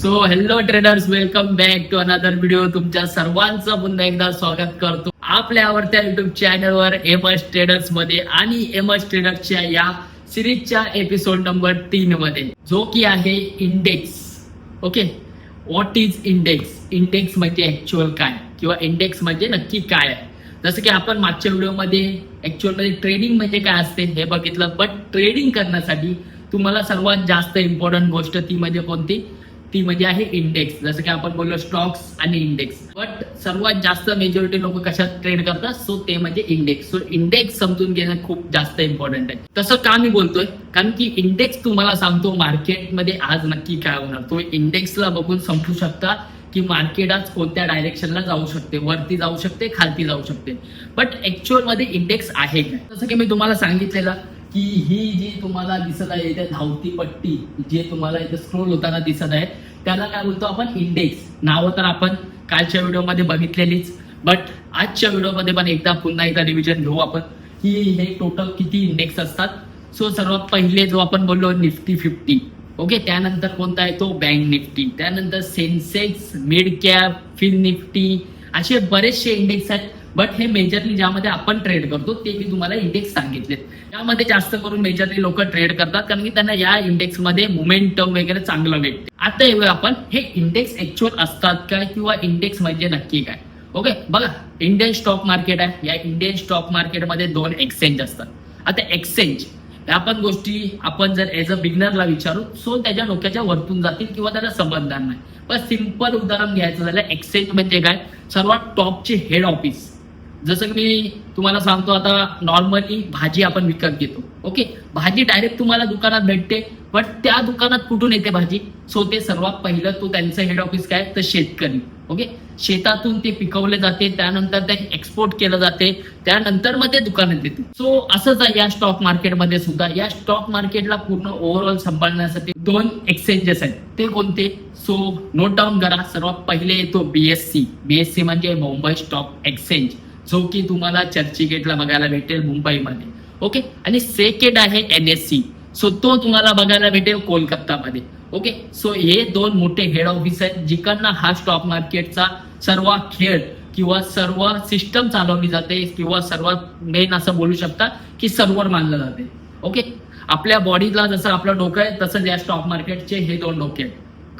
So hello traders, welcome back to another video. तुमच्या सर्वांचं पुन्हा एकदा स्वागत करतो आपल्या आवडत्या युट्यूब चॅनलवर एमएस ट्रेडर्स मध्ये आणि एमएस ट्रेडर्सच्या या सिरीजच्या एपिसोड नंबर 3 मध्ये, जो की आहे index. Okay, what is index? Index म्हणजे ऍक्च्युअल काय किंवा इंडेक्स म्हणजे नक्की काय आहे. जसं की आपण मागच्या व्हिडिओमध्ये ऍक्च्युअल मध्ये ट्रेडिंग म्हणजे काय असते हे बघितलं, बट ट्रेडिंग करण्यासाठी तुम्हाला सर्वात जास्त इम्पॉर्टंट गोष्ट ती म्हणजे कोणती? ती म्हणजे आहे इंडेक्स. जसं की आपण बोललो स्टॉक्स आणि इंडेक्स, बट सर्वात जास्त मेजॉरिटी लोक कशात ट्रेड करतात? सो ते म्हणजे इंडेक्स. सो इंडेक्स समजून घेणं खूप जास्त इम्पॉर्टंट आहे. तसं का मी बोलतोय? कारण की इंडेक्स तुम्हाला सांगतो मार्केटमध्ये आज नक्की काय होणार. तो इंडेक्सला बघून समजू शकता की मार्केट आज कोणत्या डायरेक्शनला जाऊ शकते, वरती जाऊ शकते, खालती जाऊ शकते. बट ऍक्च्युअल मध्ये इंडेक्स आहे काय? जसं की मी तुम्हाला सांगितलेलं की ही जी तुम्हाला दिसत आहे इथे धावती पट्टी, जे तुम्हाला इथे स्क्रोल होताना दिसत आहे, त्याला काय बोलतो आपण? इंडेक्स. नावं तर आपण कालच्या व्हिडिओमध्ये बघितलेलीच, बट आजच्या व्हिडिओमध्ये पण पुन्हा एकदा रिव्हिजन घेऊ आपण की हे टोटल किती इंडेक्स असतात. सो सर्वात पहिले जो आपण बोललो निफ्टी 50. ओके, त्यानंतर कोणता आहे तो? Bank Nifty. त्यानंतर Sensex, mid cap, fin Nifty, असे बरेचसे इंडेक्स आहेत. बट हे मेजरली ज्यामध्ये आपण ट्रेड करतो ते मी तुम्हाला इंडेक्स सांगितले. यामध्ये जास्त करून मेजरली लोक ट्रेड करतात कारण की त्यांना या इंडेक्स मध्ये मोमेंटम वगैरे चांगलं भेटते. आता येऊया आपण हे इंडेक्स ऍक्च्युअल असतात काय किंवा इंडेक्स म्हणजे नक्की काय. ओके, बघा, इंडियन स्टॉक मार्केट आहे. या इंडियन स्टॉक मार्केटमध्ये 2 एक्सचेंज असतात. आता एक्सचेंज या पण गोष्टी आपण जर एज अ बिगनरला विचारू सो त्याच्या डोक्याच्या वरतून जातील किंवा त्याला समजणार नाही. पण सिंपल उदाहरण घ्यायचं झालं, एक्सचेंज म्हणजे काय? सर्वात टॉपचे हेड ऑफिस. जसं की मी तुम्हाला सांगतो, आता नॉर्मली भाजी आपण विकत घेतो. ओके, भाजी डायरेक्ट तुम्हाला दुकानात भेटते, बट त्या दुकानात कुठून येते भाजी? सो ते सर्वात पहिलं तो त्यांचं हेड ऑफिस काय? तर शेतकरी. ओके, शेतातून ते पिकवले जाते, त्यानंतर ते एक्सपोर्ट केलं जाते, त्यानंतर मग ते दुकानात येते. सो असंच आहे या स्टॉक मार्केटमध्ये सुद्धा. या स्टॉक मार्केटला पूर्ण ओव्हरऑल सांभाळण्यासाठी 2 एक्सचेंजेस आहेत. ते कोणते? सो नोट डाऊन करा. सर्वात पहिले येतो बीएससी. बीएससी म्हणजे मुंबई स्टॉक एक्सचेंज, जो की तुम्हाला चर्चगेटला बघायला भेटेल मुंबईमध्ये. ओके, आणि सेकंड आहे एनएससी. सो तो तुम्हाला बघायला भेटेल कोलकातामध्ये. ओके, सो हे 2 मोठे हेड ऑफिस आहेत जिकडनं हा स्टॉक मार्केटचा सर्व खेळ किंवा सर्व सिस्टम चालवली जाते किंवा सर्वात मेन असं बोलू शकता की सर्व्हर मानलं जाते. ओके, आपल्या बॉडीला जसं आपलं डोकं आहे तसंच या स्टॉक मार्केटचे हे 2 डोके आहेत.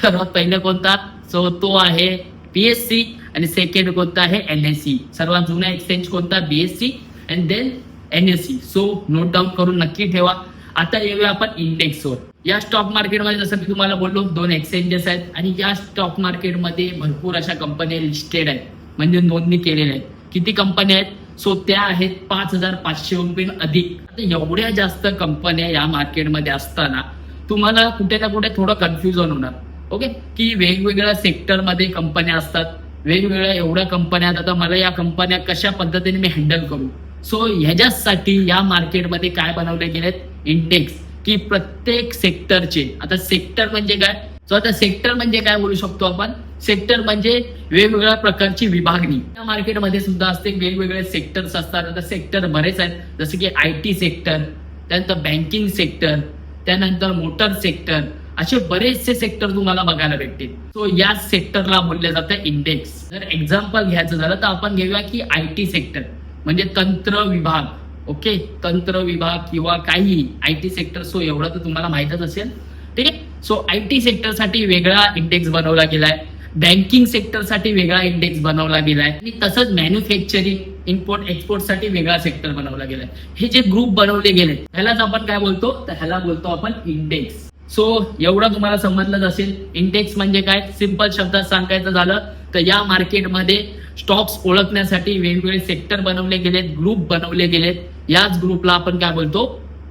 सर्वात पहिले कोणता? सो तो आहे बीएससी आणि सेकंड कोणता आहे? एनएससी. सर्वात जुना एक्सचेंज कोणता? BSC and then NSC. So note down करून नक्की ठेवा. आता येऊया आपण इंडेक्सवर. या स्टॉक मार्केटमध्ये जसं मी तुम्हाला बोललो 2 एक्सचेंजेस आहेत आणि या स्टॉक मार्केटमध्ये भरपूर अशा कंपन्या लिस्टेड आहेत, म्हणजे नोंदणी केलेल्या आहेत. किती कंपन्या आहेत? सो त्या आहेत 5,500 अधिक. आता एवढ्या जास्त कंपन्या या मार्केटमध्ये असताना तुम्हाला कुठे ना कुठे थोडं कन्फ्युजन होणार. ओके, की वेगवेगळ्या सेक्टरमध्ये कंपन्या असतात, वेगवेगळ्या एवढ्या कंपन्या आहेत. आता मला या कंपन्या कशा पद्धतीने मी हँडल करू? सो ह्याच्यासाठी या मार्केटमध्ये काय बनवले गेलेत? इंडेक्स, की प्रत्येक सेक्टरचे. आता सेक्टर म्हणजे काय? सो आता सेक्टर म्हणजे काय बोलू शकतो आपण? सेक्टर म्हणजे वेगवेगळ्या प्रकारची विभागणी. या मार्केटमध्ये सुद्धा असते, वेगवेगळे सेक्टर्स असतात. आता सेक्टर बरेच आहेत, जसं की आयटी सेक्टर, त्यानंतर बँकिंग सेक्टर, त्यानंतर मोटर सेक्टर, असे बरेचसे सेक्टर तुम्हाला बघायला भेटतील. सो या सेक्टरला बोलले जातं इंडेक्स. जर एक्झाम्पल घ्यायचं झालं तर आपण घेऊया की आयटी सेक्टर म्हणजे तंत्र विभाग. ओके, तंत्र विभाग किंवा काही आयटी सेक्टर. सो एवढं तर तुम्हाला माहितच असेल. ठीक आहे, सो आयटी सेक्टरसाठी वेगळा इंडेक्स बनवला गेलाय, बँकिंग सेक्टरसाठी वेगळा इंडेक्स बनवला गेलाय आणि तसंच मॅन्युफॅक्चरिंग, इम्पोर्ट एक्सपोर्टसाठी वेगळा सेक्टर बनवला गेलाय. हे जे ग्रुप बनवले गेले ह्यालाच आपण काय बोलतो? तर ह्याला बोलतो आपण इंडेक्स. सो एवढं तुम्हाला समजलंच असेल. इंडेक्स म्हणजे काय? सिंपल शब्दात सांगायचं झालं तर या मार्केटमध्ये स्टॉक्स ओळखण्यासाठी वेगवेगळे सेक्टर बनवले गेलेत, ग्रुप बनवले गेलेत. याच ग्रुपला आपण काय बोलतो?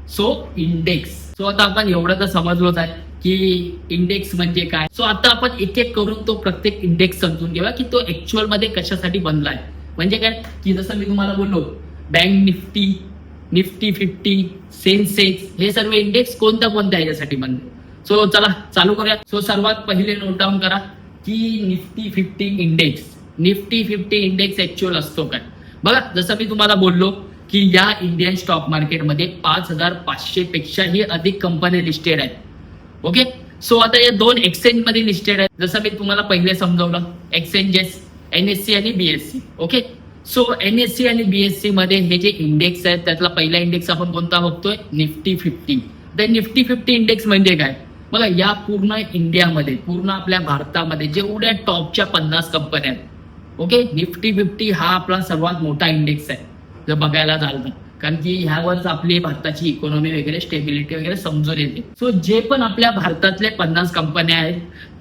So index. सो आता आपण एवढं तर समजलोच आहे की इंडेक्स म्हणजे काय. सो आता आपण एक एक करून तो प्रत्येक इंडेक्स समजून घेऊया की तो ऍक्च्युअल मध्ये कशासाठी बनलाय. म्हणजे काय की जसं मी तुम्हाला बोललो बँक निफ्टी, निफ्टी 50, सेन्सेक्स, हे सर्व इंडेक्स कोणत्या ह्याच्यासाठी बनले. सो चला चालू करूया. सो सर्वात पहिले नोट डाऊन करा की Nifty 50 index. Nifty 50 index actual असतो काय? बघा, जसं मी तुम्हाला बोललो की या इंडियन स्टॉक मार्केटमध्ये 5,500 पेक्षाही अधिक कंपन्या लिस्टेड आहेत. ओके, सो आता या दोन एक्सचेंज मध्ये लिस्टेड आहेत, जसं मी तुम्हाला पहिले समजवलं एक्सचेंजेस NSE आणि BSE. ओके, सो NSE आणि BSE मध्ये हे जे इंडेक्स आहेत त्यातला पहिला इंडेक्स आपण कोणता बघतोय, निफ्टी 50. तर निफ्टी 50 इंडेक्स म्हणजे काय बघा, या पूर्ण इंडियामध्ये पूर्ण आपल्या भारतामध्ये जेवढ्या टॉपच्या 50 कंपन्या आहेत, ओके, निफ्टी 50 हा आपला सर्वात मोठा इंडेक्स आहे जर बघायला झालं तर, कारण की ह्यावरच आपली भारताची इकॉनॉमी वगैरे स्टेबिलिटी वगैरे समजून येते. सो जे पण आपल्या भारतातले 50 कंपन्या आहेत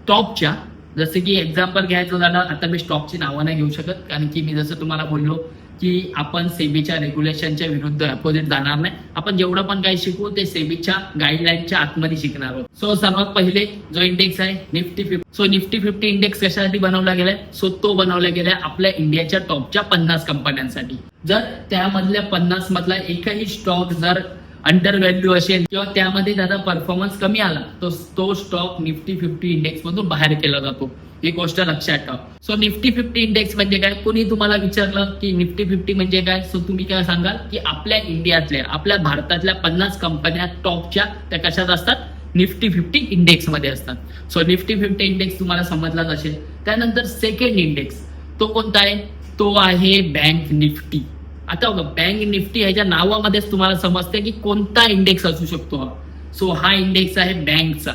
टॉपच्या, जसं की एक्झाम्पल घ्यायचं झालं, आता मी स्टॉकची नावं नाही घेऊ शकत कारण की मी जसं तुम्हाला बोललो की आपण सेबीच्या रेग्युलेशनच्या विरुद्ध अपोजिट जाणार नाही. आपण जेवढं पण काही शिकू ते सेबीच्या गाईडलाईनच्या आतमध्ये शिकणार आहोत. सो सर्वात पहिले जो इंडेक्स आहे निफ्टी 50. सो निफ्टी 50 इंडेक्स कशासाठी बनवला गेलाय, सो तो बनवला गेलाय आपल्या इंडियाच्या टॉपच्या 50 कंपन्यांसाठी. जर त्यामधल्या 50 मधला एकही स्टॉक जर अंडर व्हॅल्यू असेल किंवा त्यामध्ये त्याचा परफॉर्मन्स कमी आला तर तो स्टॉक निफ्टी 50 इंडेक्स मधून बाहेर केला जातो. ही गोष्ट लक्षात ठेवा. सो निफ्टी 50 इंडेक्स म्हणजे काय, कोणी तुम्हाला विचारलं की निफ्टी 50 म्हणजे काय, सो तुम्ही काय सांगाल की आपल्या इंडियातल्या आपल्या भारतातल्या 50 कंपन्या टॉपच्या त्या कशात असतात, निफ्टी 50 इंडेक्स मध्ये असतात. सो निफ्टी 50 इंडेक्स तुम्हाला समजलाच असेल. त्यानंतर सेकंड इंडेक्स तो कोणता आहे, तो आहे बँक निफ्टी. आता बघा बँक निफ्टी ह्याच्या नावामध्येच तुम्हाला समजते की कोणता इंडेक्स असू शकतो हा. सो हा इंडेक्स आहे बँकचा.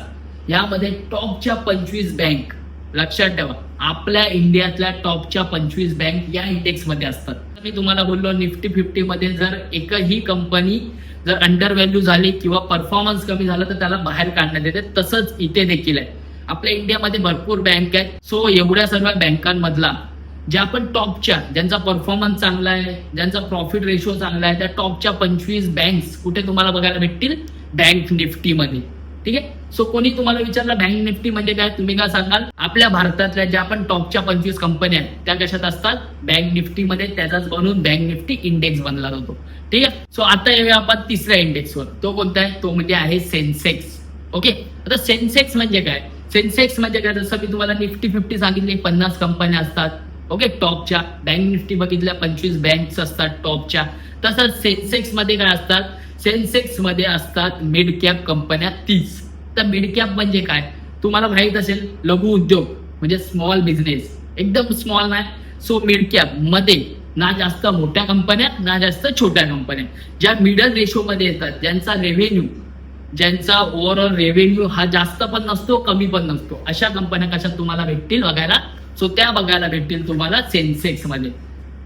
यामध्ये टॉपच्या 25 बँक, लक्षात ठेवा आपल्या इंडियातल्या टॉपच्या 25 बँक या इंडेक्स मध्ये असतात. मी तुम्हाला बोललो निफ्टी 50 मध्ये जर एकही कंपनी जर अंडर व्हॅल्यू झाली किंवा परफॉर्मन्स कमी झालं तर त्याला बाहेर काढण्यात येते. तसंच इथे देखील आहे. आपल्या इंडियामध्ये भरपूर बँक आहेत. सो एवढ्या सर्व बँकांमधला ज्या पण टॉपच्या, ज्यांचा परफॉर्मन्स चांगला आहे, ज्यांचा प्रॉफिट रेशो चांगला आहे, त्या टॉपच्या 25 बँक्स कुठे तुम्हाला बघायला भेटतील, बँक निफ्टी मध्ये. ठीक आहे. सो कोणी तुम्हाला विचारलं बँक निफ्टी म्हणजे काय, तुम्ही काय सांगाल, आपल्या भारतातल्या ज्या पण टॉपच्या 25 कंपन्या आहेत त्या कशात असतात, बँक निफ्टी मध्ये. त्याचाच बनवून बँक निफ्टी इंडेक्स बनला जातो. ठीक आहे. सो आता येऊया आपण तिसऱ्या इंडेक्सवर. तो कोणता आहे, तो म्हणजे आहे सेन्सेक्स. ओके, आता सेन्सेक्स म्हणजे काय, सेन्सेक्स म्हणजे काय, जसं मी तुम्हाला निफ्टी 50 सांगितले 50 कंपन्या असतात, ओके, टॉपच्या. बँक निफ्टी बघितल्या 25 बँक्स असतात टॉपच्या. तसंच सेन्सेक्स मध्ये काय असतात, सेन्सेक्स मध्ये असतात मिड कॅप कंपन्या 30. तर मिड कॅप म्हणजे काय तुम्हाला माहित असेल, लघु उद्योग म्हणजे स्मॉल बिझनेस, एकदम स्मॉल नाही. सो मिड कॅप मध्ये ना जास्त मोठ्या कंपन्या ना जास्त छोट्या कंपन्या, ज्या मिडल रेशो मध्ये येतात, ज्यांचा रेव्हेन्यू, ज्यांचा ओव्हरऑल रेव्हेन्यू हा जास्त पण नसतो कमी पण नसतो, अशा कंपन्या कशा तुम्हाला भेटतील बघायला. सो त्या बघायला भेटतील तुम्हाला सेन्सेक्स मध्ये.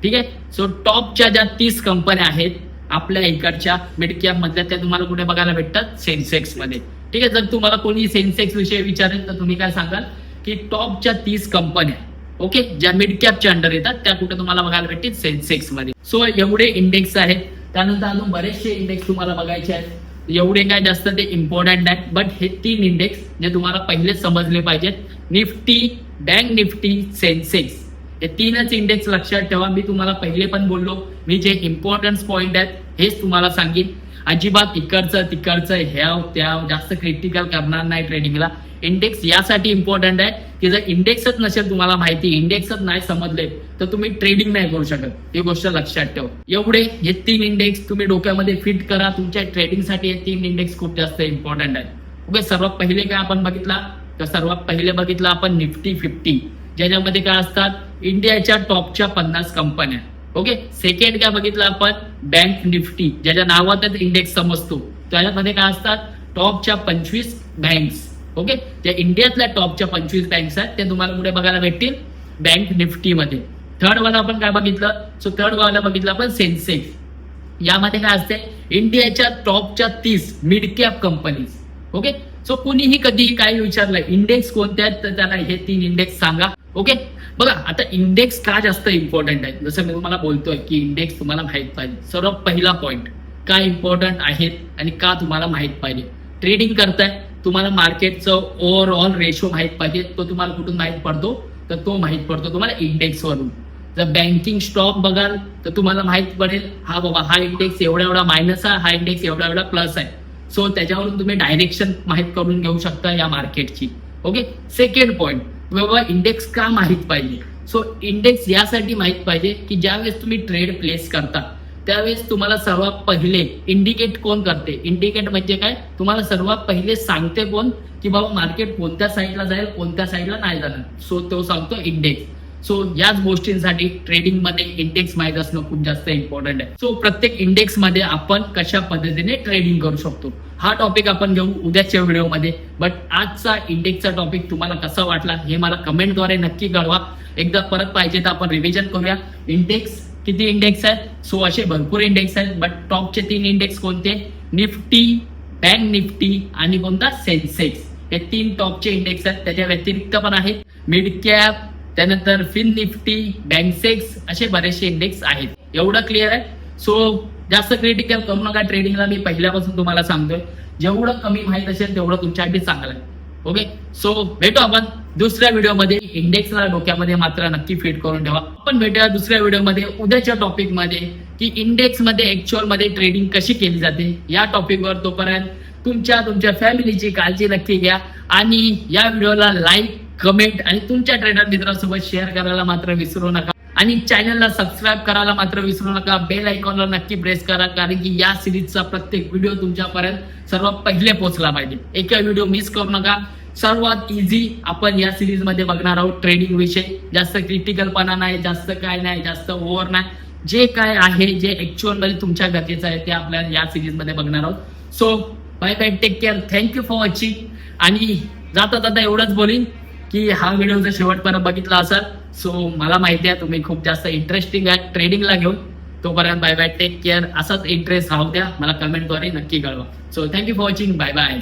ठीक आहे. सो टॉपच्या ज्या 30 कंपन्या आहेत आपल्या इकडच्या मिड कॅप मधल्या त्या तुम्हाला कुठे बघायला भेटतात, सेन्सेक्स मध्ये. ठीक आहे. जर तुम्हाला कोणी सेन्सेक्स विषयी विचारेल तर तुम्ही काय सांगाल की टॉपच्या 30 कंपन्या, ओके, ज्या मिड कॅपच्या अंडर येतात त्या कुठे तुम्हाला बघायला भेटतील, सेन्सेक्स मध्ये. सो एवढे इंडेक्स आहेत. त्यानंतर अजून बरेचसे इंडेक्स तुम्हाला बघायचे आहेत. एवढे काय जास्त ते इम्पॉर्टंट आहेत, बट हे 3 इंडेक्स जे तुम्हाला पहिलेच समजले पाहिजेत, निफ्टी, बँक निफ्टी, सेन्सेक्स, हे 3च इंडेक्स लक्षात ठेवा. मी तुम्हाला पहिले पण बोललो, मी जे इम्पॉर्टन्स पॉइंट आहेत हेच तुम्हाला सांगेन. अजिबात इकडचं तिकडचं ह्या त्या जास्त क्रिटिकल करणार नाही ट्रेडिंगला. इंडेक्स यासाठी इम्पॉर्टंट आहे की जर इंडेक्सच नसेल तुम्हाला माहिती, इंडेक्सच नाही समजले तर तुम्ही ट्रेडिंग नाही करू शकत. ही गोष्ट लक्षात ठेवा. एवढे हे 3 इंडेक्स तुम्ही डोक्यामध्ये फिट करा. तुमच्या ट्रेडिंगसाठी हे 3 इंडेक्स खूप जास्त इम्पॉर्टंट आहे. ओके, सर्वात पहिले काय आपण बघितला, तर सर्वात पहिले बघितलं आपण निफ्टी 50, ज्याच्यामध्ये काय असतात इंडियाच्या टॉपच्या 50 कंपन्या. ओके, सेकंड काय बघितलं आपण, बँक निफ्टी, ज्याच्या नावातच इंडेक्स समजतो, त्याच्यामध्ये काय असतात टॉपच्या 25 बँक्स. ओके, ज्या इंडियातल्या टॉपच्या 25 बँक्स आहेत त्या तुम्हाला कुठे बघायला भेटतील, बँक निफ्टी मध्ये. थर्ड वाला आपण काय बघितलं, सो थर्ड वाला बघितलं आपण सेन्सेक्स. यामध्ये काय असते, इंडियाच्या टॉपच्या 30 mid cap companies. Okay, so कुणीही कधीही काय विचारलं इंडेक्स कोणते आहेत तर त्याला हे 3 इंडेक्स सांगा. ओके, बघा आता इंडेक्स का जास्त इम्पॉर्टंट आहे, जसं मी तुम्हाला बोलतोय की इंडेक्स तुम्हाला माहित पाहिजे. सर्वात पहिला पॉइंट का इम्पॉर्टंट आहेत आणि का तुम्हाला माहित पाहिजे. ट्रेडिंग करताय, तुम्हाला मार्केटचं ओव्हरऑल रेशो माहित पाहिजे. तो तुम्हाला कुठून माहित पडतो, तर तो माहित पडतो तुम्हाला इंडेक्स वरून. जर बँकिंग स्टॉक बघाल तर तुम्हाला माहित पडेल, हा बाबा हा इंडेक्स एवढा एवढा मायनस आहे, हा इंडेक्स एवढा एवढा प्लस आहे. सो त्याच्यावरून तुम्ही डायरेक्शन माहित करून घेऊ शकता या मार्केटची. ओके, सेकंड पॉइंट, बाबा इंडेक्स का माहित पाहिजे. सो इंडेक्स यासाठी माहित पाहिजे की ज्यावेळेस तुम्ही ट्रेड प्लेस करता त्यावेळेस तुम्हाला सर्वात पहिले इंडिकेट कोण करते, इंडिकेट म्हणजे काय, तुम्हाला सर्वात पहिले सांगते कोण की बाबा मार्केट कोणत्या साईडला जाईल कोणत्या साईडला नाही जाणार. सो तो सांगतो इंडेक्स. सो याच गोष्टींसाठी ट्रेडिंग मध्ये इंडेक्स माहित असणं खूप जास्त इम्पॉर्टंट आहे. सो प्रत्येक इंडेक्स मध्ये आपण कशा पद्धतीने ट्रेडिंग करू शकतो हा टॉपिक आपण घेऊ उद्याच्या व्हिडिओमध्ये. बट आजचा इंडेक्सचा टॉपिक तुम्हाला कसा वाटला हे मला कमेंटद्वारे नक्की कळवा. एकदा परत पाहिजे तर आपण रिव्हिजन करूया. इंडेक्स किती इंडेक्स आहेत, सो असे भरपूर इंडेक्स आहेत. बट टॉपचे 3 इंडेक्स कोणते, निफ्टी, बँक निफ्टी आणि कोणता सेन्सेक्स. हे 3 टॉपचे इंडेक्स आहेत. त्याच्या व्यतिरिक्त पण आहेत मिड कॅप, त्यानंतर फिन निफ्टी, बँकसेक्स, असे बरेचसे इंडेक्स आहेत. एवढं क्लिअर आहे. सो जास्त क्रिटिकल करू नका ट्रेडिंगला. मी पहिल्यापासून तुम्हाला सांगतोय जेवढं कमी माहित असेल तेवढं तुमच्यासाठी चांगलं आहे. ओके, सो भेटू आपण दुसऱ्या व्हिडिओमध्ये. इंडेक्सला डोक्यामध्ये मात्र नक्की फिट करून ठेवा. आपण भेटूया दुसऱ्या व्हिडिओमध्ये उद्याच्या टॉपिक मध्ये की इंडेक्स मध्ये ऍक्च्युअल मध्ये ट्रेडिंग कशी केली जाते या टॉपिकवर. तोपर्यंत तुमच्या फॅमिलीची काळजी नक्की घ्या आणि या व्हिडिओला लाईक, कमेंट आणि तुमच्या ट्रेडर मित्रांसोबत शेअर करायला मात्र विसरू नका. आणि चॅनलला सबस्क्राईब करायला मात्र विसरू नका. बेल आयकॉनला नक्की प्रेस करा, कारण की या सिरीजचा प्रत्येक व्हिडिओ तुमच्यापर्यंत सर्वात पहिले पोहोचला पाहिजे. एक व्हिडिओ मिस करू नका. सर्वात इझी आपण या सिरीज मध्ये बघणार आहोत ट्रेडिंग विषयी. जास्त क्रिटिकलपणा नाही, जास्त काय नाही, जास्त ओव्हर नाही. जे काय आहे, जे ऍक्च्युअल मध्ये तुमच्या गरजेचं आहे ते आपल्याला या सिरीज मध्ये बघणार आहोत. So bye bye, take care, thank you for watching. आणि जाता एवढंच बोलीन की हा व्हिडिओ जर शेवटपर्यंत बघितला असाल, सो मला माहिती आहे तुम्ही खूप जास्त इंटरेस्टिंग आहे ट्रेडिंगला घेऊन. तोपर्यंत बाय बाय, टेक केअर. असाच इंटरेस्ट राहू द्या. मला कमेंटद्वारे नक्की कळवा. So thank you for watching. Bye bye.